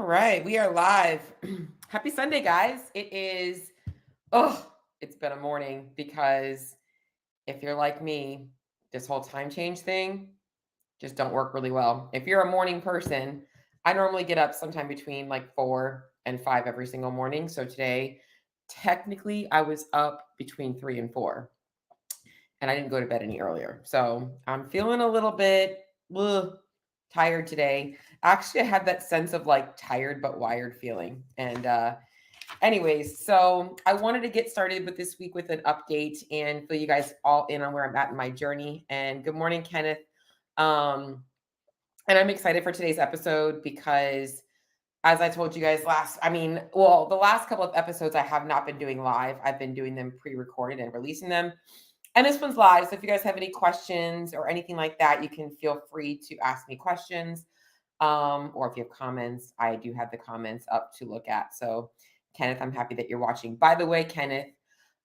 right, we are live. Happy Sunday, guys. It's been a morning because if you're like me, this whole time change thing just don't work really well. If you're a morning person, I normally get up sometime between like 4 and 5 every single morning. So today, technically, I was up between 3 and 4 and I didn't go to bed any earlier. So I'm feeling a little bit tired today. Actually, I had that sense of like tired but wired feeling. Anyways, so I wanted to get started with this week with an update and fill you guys all in on where I'm at in my journey. And good morning, Kenneth. Um, and I'm excited for today's episode because as I told you guys the last couple of episodes I have not been doing live. I've been doing them pre-recorded and releasing them. And this one's live. So if you guys have any questions or anything like that, you can feel free to ask me questions. Or if you have comments, I do have the comments up to look at. So Kenneth, I'm happy that you're watching. By the way, Kenneth,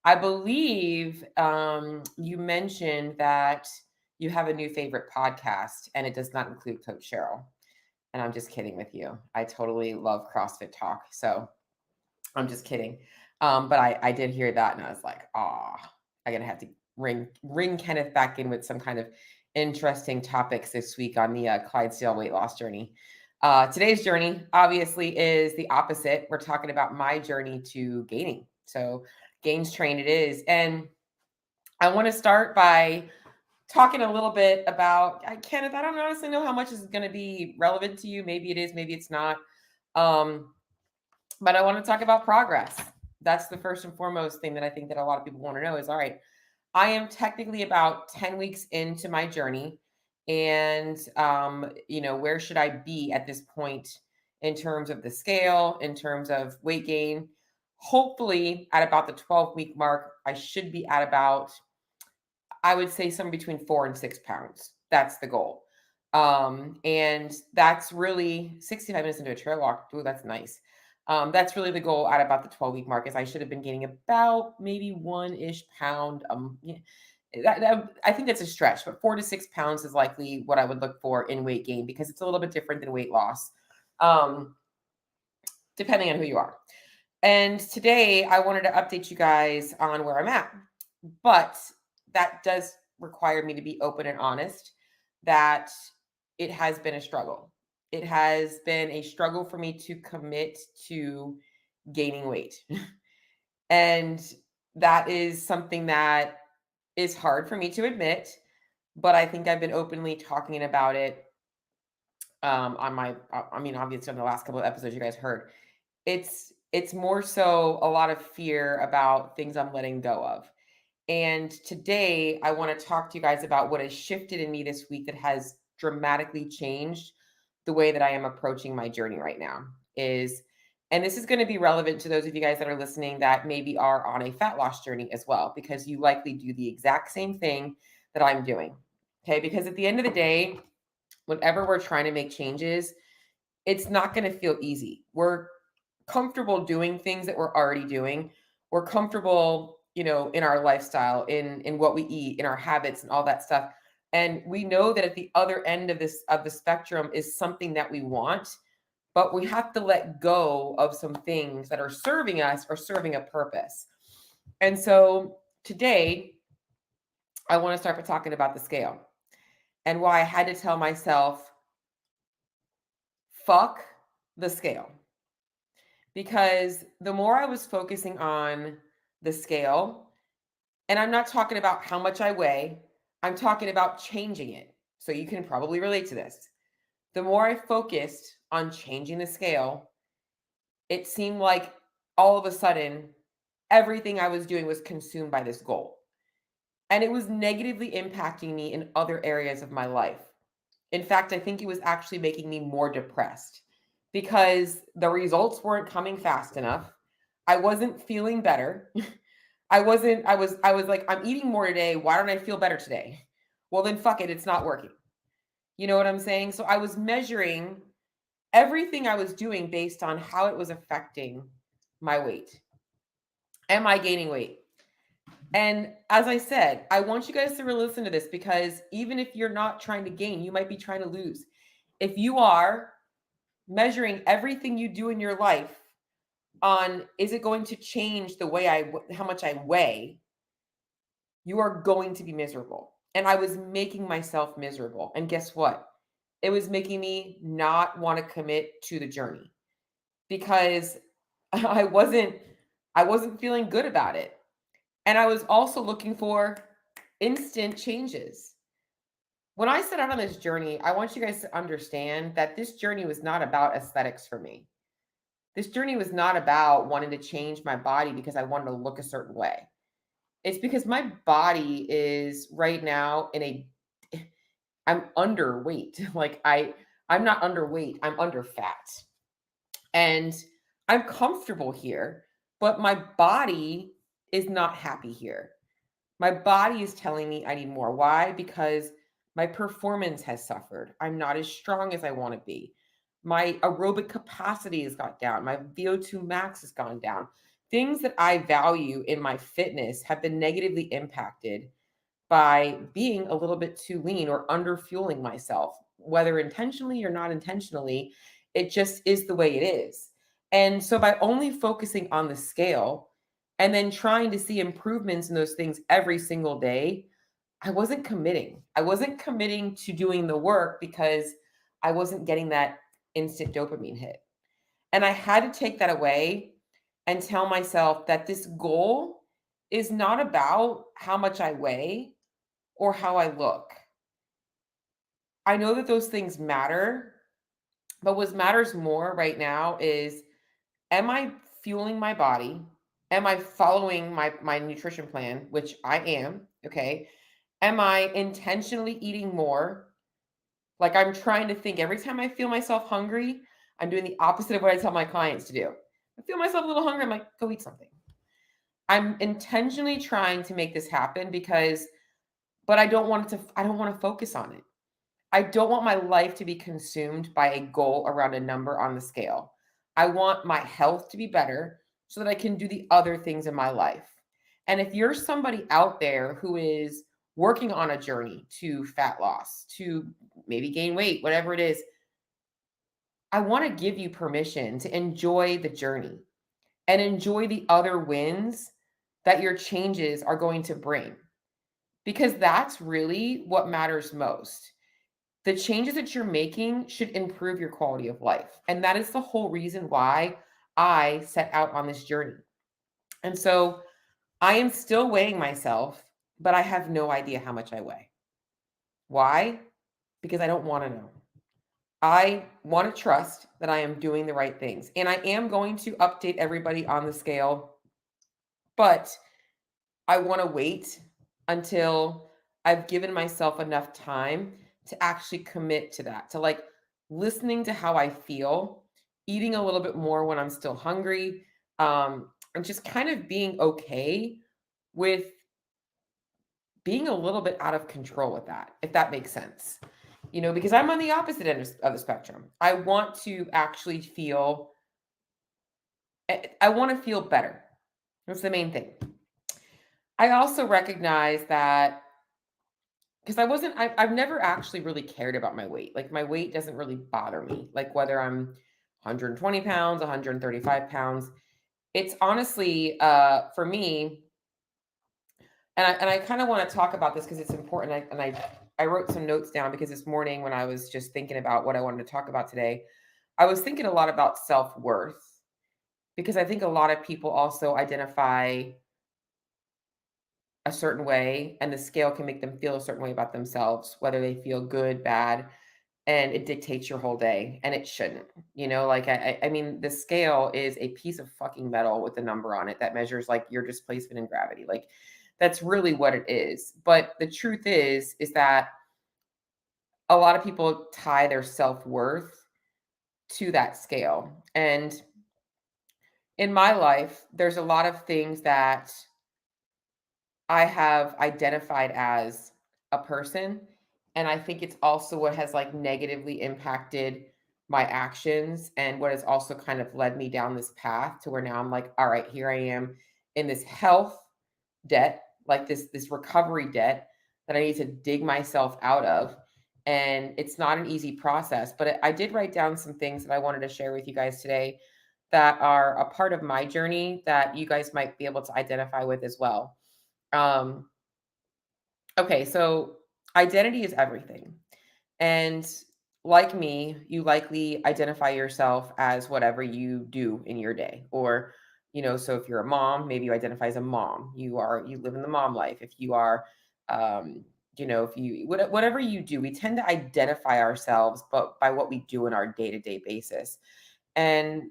I believe you mentioned that you have a new favorite podcast and it does not include Coach Cheryl. And I'm just kidding with you. I totally love CrossFit Talk. So I'm just kidding. But I did hear that and I was like, I'm gonna have to ring Kenneth back in with some kind of interesting topics this week on the Clydesdale weight loss journey. Today's journey obviously is the opposite. We're talking about my journey to gaining. So GAINZ TRAIN it is. And I want to start by talking a little bit about Kenneth. I don't honestly know how much is going to be relevant to you. Maybe it is, maybe it's not. But I want to talk about progress. That's the first and foremost thing that I think that a lot of people want to know is, all right, I am technically about 10 weeks into my journey. And, where should I be at this point in terms of the scale, in terms of weight gain? Hopefully at about the 12-week mark, I should be at about, I would say somewhere between 4 and 6 pounds. That's the goal. And that's really 65 minutes into a trail walk. Ooh, that's nice. That's really the goal at about the 12-week mark is I should have been gaining about maybe 1-ish pound. I think that's a stretch, but 4 to 6 pounds is likely what I would look for in weight gain because it's a little bit different than weight loss, depending on who you are. And today I wanted to update you guys on where I'm at, but that does require me to be open and honest that it has been a struggle. It has been a struggle for me to commit to gaining weight. And that is something that is hard for me to admit, but I think I've been openly talking about it obviously on the last couple of episodes you guys heard. It's more so a lot of fear about things I'm letting go of. And today I want to talk to you guys about what has shifted in me this week that has dramatically changed the way that I am approaching my journey right now and this is going to be relevant to those of you guys that are listening that maybe are on a fat loss journey as well, because you likely do the exact same thing that I'm doing. Okay. Because at the end of the day, whenever we're trying to make changes, it's not going to feel easy. We're comfortable doing things that we're already doing. We're comfortable, in our lifestyle, in what we eat, in our habits and all that stuff. And we know that at the other end of the spectrum is something that we want, but we have to let go of some things that are serving us or serving a purpose. And so today I want to start by talking about the scale and why I had to tell myself, fuck the scale. Because the more I was focusing on the scale, and I'm not talking about how much I weigh, I'm talking about changing it. So you can probably relate to this. The more I focused on changing the scale, it seemed like all of a sudden, everything I was doing was consumed by this goal. And it was negatively impacting me in other areas of my life. In fact, I think it was actually making me more depressed because the results weren't coming fast enough. I wasn't feeling better. I was like, I'm eating more today. Why don't I feel better today? Well, then fuck it. It's not working. You know what I'm saying? So I was measuring everything I was doing based on how it was affecting my weight. Am I gaining weight? And as I said, I want you guys to really listen to this because even if you're not trying to gain, you might be trying to lose. If you are, measuring everything you do in your life on, is it going to change the way how much I weigh, you are going to be miserable. And I was making myself miserable. And guess what? It was making me not want to commit to the journey because I wasn't I wasn't feeling good about it. And I was also looking for instant changes. When I set out on this journey, I want you guys to understand that this journey was not about aesthetics for me. This journey was not about wanting to change my body because I wanted to look a certain way. It's because my body is right now in a I'm underweight. I'm not underweight, I'm under fat. And I'm comfortable here, but my body is not happy here. My body is telling me I need more. Why? Because my performance has suffered. I'm not as strong as I want to be. My aerobic capacity has got down. My VO2 max has gone down. Things that I value in my fitness have been negatively impacted by being a little bit too lean or under fueling myself, whether intentionally or not intentionally. It just is the way it is. And so by only focusing on the scale and then trying to see improvements in those things every single day, I wasn't committing. I wasn't committing to doing the work because I wasn't getting that instant dopamine hit. And I had to take that away and tell myself that this goal is not about how much I weigh or how I look. I know that those things matter, but what matters more right now is, am I fueling my body? Am I following my nutrition plan, which I am, okay? Am I intentionally eating more? Like, I'm trying to think every time I feel myself hungry, I'm doing the opposite of what I tell my clients to do. I feel myself a little hungry, I'm like, go eat something. I'm intentionally trying to make this happen because, but I don't want to focus on it. I don't want my life to be consumed by a goal around a number on the scale. I want my health to be better so that I can do the other things in my life. And if you're somebody out there who is working on a journey to fat loss, to maybe gain weight, whatever it is, I want to give you permission to enjoy the journey and enjoy the other wins that your changes are going to bring, because that's really what matters most. The changes that you're making should improve your quality of life. And that is the whole reason why I set out on this journey. And so I am still weighing myself, but I have no idea how much I weigh. Why? Because I don't want to know. I want to trust that I am doing the right things. And I am going to update everybody on the scale, but I want to wait until I've given myself enough time to actually commit to that, to like listening to how I feel, eating a little bit more when I'm still hungry, and just kind of being okay with being a little bit out of control with that, if that makes sense. Because I'm on the opposite end of the spectrum. I want to actually feel, I want to feel better. That's the main thing. I also recognize that because I've never actually really cared about my weight. Like, my weight doesn't really bother me. Like, whether I'm 120 pounds, 135 pounds, it's honestly, for me, and I kind of want to talk about this because it's important. I wrote some notes down because this morning when I was just thinking about what I wanted to talk about today, I was thinking a lot about self-worth, because I think a lot of people also identify a certain way, and the scale can make them feel a certain way about themselves, whether they feel good, bad, and it dictates your whole day, and it shouldn't. Like, I mean, the scale is a piece of fucking metal with a number on it that measures like your displacement in gravity. Like, that's really what it is. But the truth is that a lot of people tie their self-worth to that scale. And in my life, there's a lot of things that I have identified as a person, and I think it's also what has, like, negatively impacted my actions, and what has also kind of led me down this path to where now I'm like, "All right, here I am in this health debt, like this recovery debt that I need to dig myself out of." And it's not an easy process, but I did write down some things that I wanted to share with you guys today that are a part of my journey that you guys might be able to identify with as well. Um, okay, so identity is everything. And like me, you likely identify yourself as whatever you do in your day. Or, so if you're a mom, maybe you identify as a mom. You live in the mom life. If you are, um, if you whatever you do, we tend to identify ourselves, but by what we do in our day-to-day basis. And,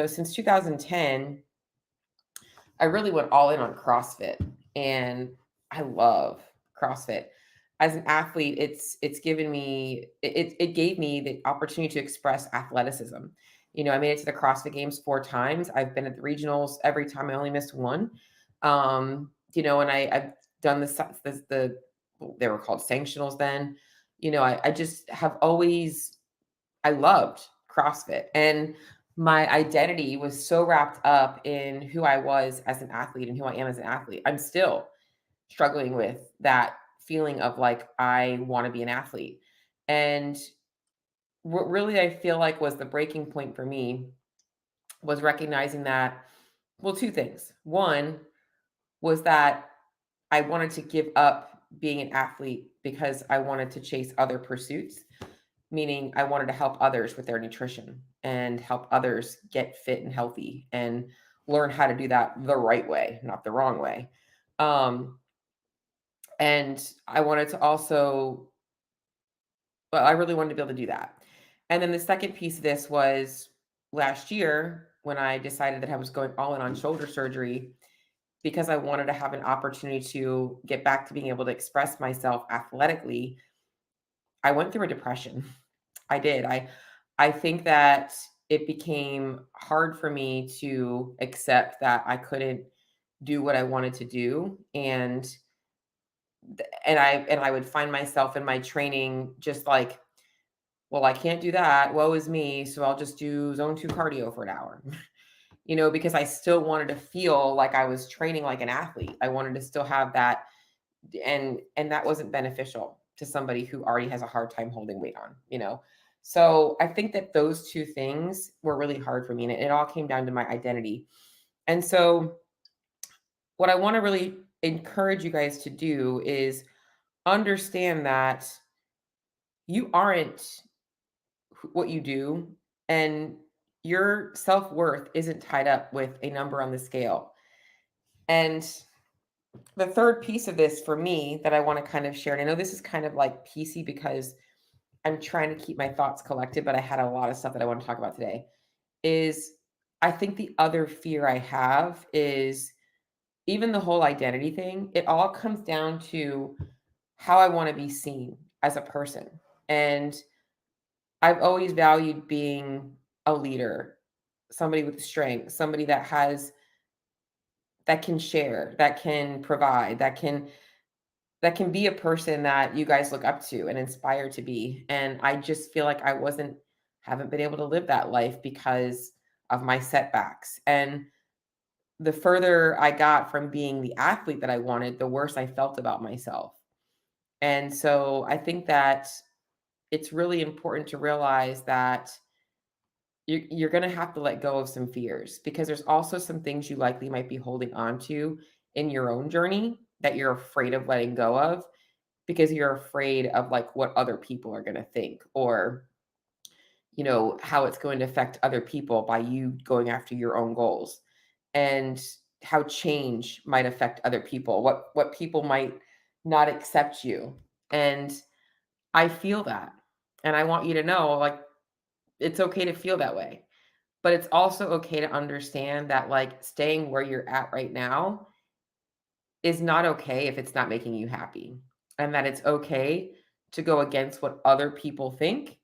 since 2010, I really went all in on CrossFit, and I love CrossFit. As an athlete, it's given me it gave me the opportunity to express athleticism. I made it to the CrossFit Games 4 times. I've been at the regionals every time. I only missed one. And I've done the they were called sanctionals then. I just have always I loved CrossFit, and my identity was so wrapped up in who I was as an athlete and who I am as an athlete. I'm still struggling with that feeling of like I want to be an athlete. And what really I feel like was the breaking point for me was recognizing that, well, two things. One was that I wanted to give up being an athlete because I wanted to chase other pursuits, meaning I wanted to help others with their nutrition and help others get fit and healthy and learn how to do that the right way, not the wrong way. Um, and I wanted to also, well, I really wanted to be able to do that. And then the second piece of this was last year when I decided that I was going all in on shoulder surgery because I wanted to have an opportunity to get back to being able to express myself athletically. I went through a depression. I did. I think that it became hard for me to accept that I couldn't do what I wanted to do, and I would find myself in my training just like, well, I can't do that. Woe is me. So I'll just do zone 2 cardio for an hour. Because I still wanted to feel like I was training like an athlete. I wanted to still have that, and that wasn't beneficial to somebody who already has a hard time holding weight on. So I think that those two things were really hard for me, and it all came down to my identity. And so what I want to really encourage you guys to do is understand that you aren't what you do, and your self-worth isn't tied up with a number on the scale. And the third piece of this for me that I want to kind of share, and I know this is kind of like PC because I'm trying to keep my thoughts collected, but I had a lot of stuff that I want to talk about today, is I think the other fear I have is even the whole identity thing, it all comes down to how I want to be seen as a person. And I've always valued being a leader, somebody with strength, somebody that can share, that can provide, that can be a person that you guys look up to and inspire to be. And I just feel like I haven't been able to live that life because of my setbacks. And the further I got from being the athlete that I wanted, the worse I felt about myself. And so I think that it's really important to realize that you're going to have to let go of some fears because there's also some things you likely might be holding on to in your own journey that you're afraid of letting go of because you're afraid of like what other people are going to think, or how it's going to affect other people by you going after your own goals, and how change might affect other people, what people might not accept you. And I feel that, and I want you to know, like, it's okay to feel that way, but it's also okay to understand that like staying where you're at right now is not okay if it's not making you happy, and that it's okay to go against what other people think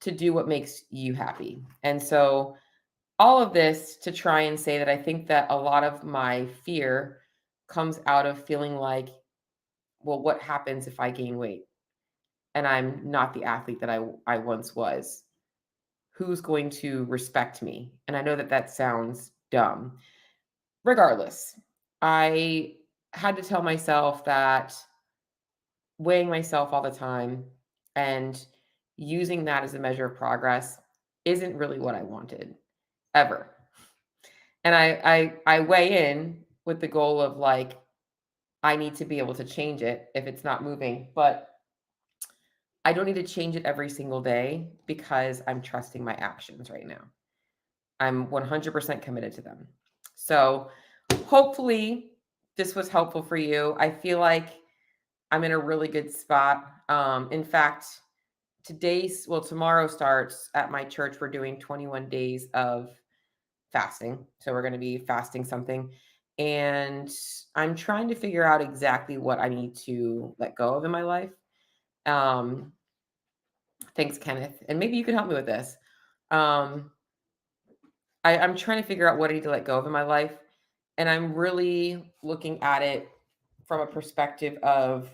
to do what makes you happy. And so all of this to try and say that I think that a lot of my fear comes out of feeling like, well, what happens if I gain weight and I'm not the athlete that I once was? Who's going to respect me? And I know that that sounds dumb. Regardless, I had to tell myself that weighing myself all the time And using that as a measure of progress isn't really what I wanted ever. And I weigh in with the goal of like, I need to be able to change it if it's not moving, but I don't need to change it every single day because I'm trusting my actions right now. I'm 100% committed to them. So hopefully this was helpful for you. I feel like I'm in a really good spot. In fact, tomorrow starts at my church. We're doing 21 days of fasting. So we're going to be fasting something. And I'm trying to figure out exactly what I need to let go of in my life. Um, Thanks, Kenneth. And maybe you can help me with this. Um, I'm trying to figure out what I need to let go of in my life. And I'm really looking at it from a perspective of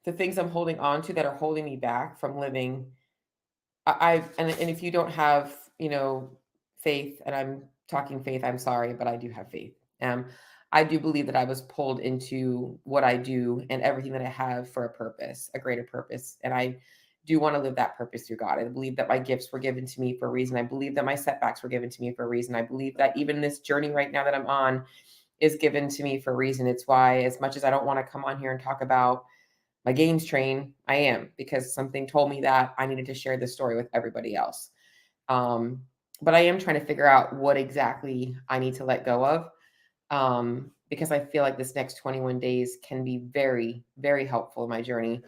the things I'm holding on to that are holding me back from living. And if you don't have, faith, and I'm talking faith, I'm sorry, but I do have faith. I do believe that I was pulled into what I do and everything that I have for a purpose, a greater purpose. And I do want to live that purpose through God. I believe that my gifts were given to me for a reason. I believe that my setbacks were given to me for a reason. I believe that even this journey right now that I'm on is given to me for a reason. It's why, as much as I don't want to come on here and talk about my GAINZ train, I am, because something told me that I needed to share this story with everybody else. But I am trying to figure out what exactly I need to let go of, because I feel like this next 21 days can be very, very helpful in my journey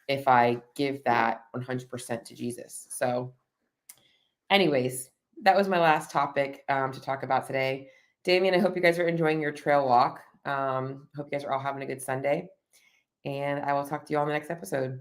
if I give that 100% to Jesus. So, anyways, that was my last topic to talk about today. Damien, I hope you guys are enjoying your trail walk. Hope you guys are all having a good Sunday. And I will talk to you all in the next episode.